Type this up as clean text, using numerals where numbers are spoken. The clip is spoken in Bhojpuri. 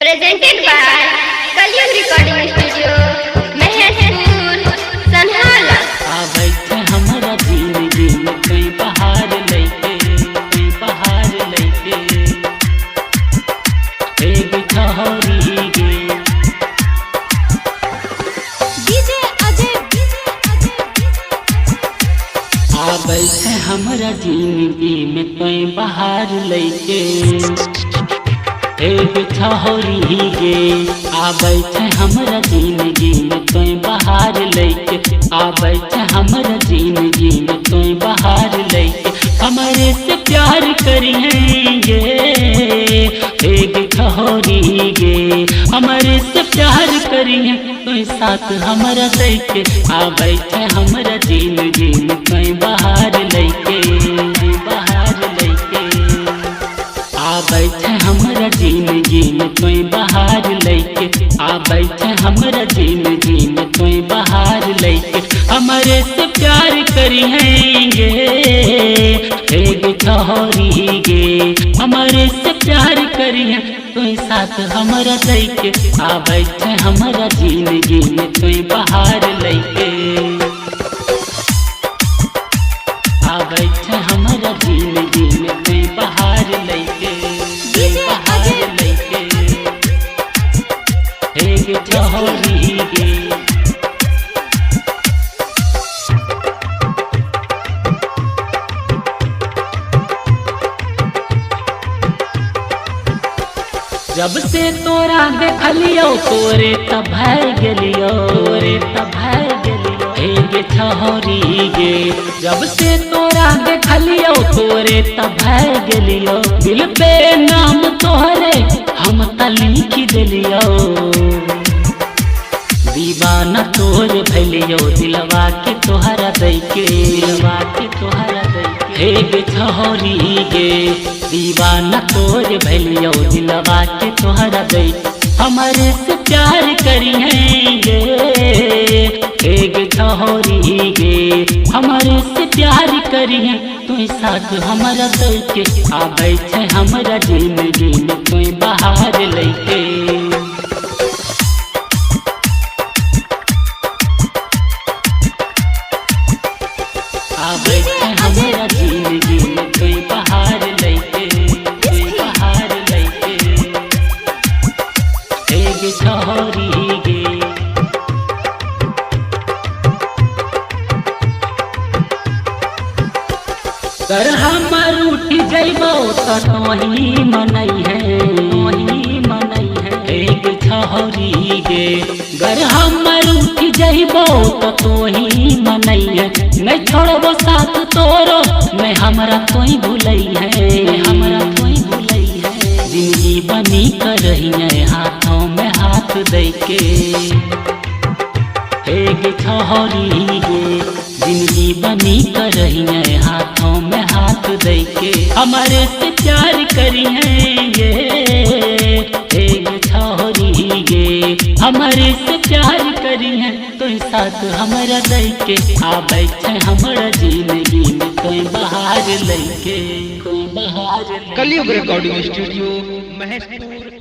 Presented by Kalyug Recording Studio, Maheshpur, Sanhala। बैठे हमारा जिंदगी में कई बहार लेके एक ठहरी गे डीजे अजय बैठे हमारा जिंदगी में कई बहार लेके एक ठहरी गे बैठे हमारा जिंदगी में कई बहार लेके बैठे हमारा जिंदगी में कई बहार लेके हमारे से प्यार करिएंगे एक ठहरी गे हमारे से प्यार करिए कोई साथ हमारा लेके बैठे हमारा जिंदगी में कई बहार लेके बैठे हमारा जिंदगी में कोई बहार लेके बैठे हमारा जिंदगी में कोई बहार लेके हमारे से प्यार करिएंगे एक ठहरी गे हमारे से प्यार करिए कोई साथ हमारा लेके बैठे हमारा जिंदगी में कोई बहार लेके बैठे हमारा जिंदगी में कोई बहार लेके एक ठहरी गे जब से तोरा देखलियो तोरे तब गेलियो एक ठहरी गे जब से तोरा देखलियो तोरे तब गेलियो दिल पे नाम तोहरे हम लिख दिलियो दीवाना तोर भलियो दिलवा के तोहरा दैके एक ठहरी गे दीवाना तोर भलियो दिलवा के तोहरा दैके हमारे से प्यार करिएंगे एक ठहरी गे हमारे से प्यार करिए तू साथ हमारा दैके बैठे हमारा जिंदगी में कोई बहार लेके बैठे हमारा जिंदगी में कोई बहार लेके एक ठहरी गे कर हमर उठ जइबो तोही मनई है एक ठहरी गे गर हमर उठ जइबो तोही मनई है नहीं छोड़बो साथ तोरो मैं हमरा कोई भूलई है जिंदगी बनी कर रही है हाथों में हाथ देके एक ठहरी गे जिंदगी बनी कर रही है हाथों में हाथ देके हमारे से प्यार करिएंगे एक ठहरी गे हमारे से प्यार करिए तो साथ हमारा देके बैठे हमारा जिंदगी में कोई बहार लेके कलयुग रिकॉर्डिंग स्टूडियो महेशपुर।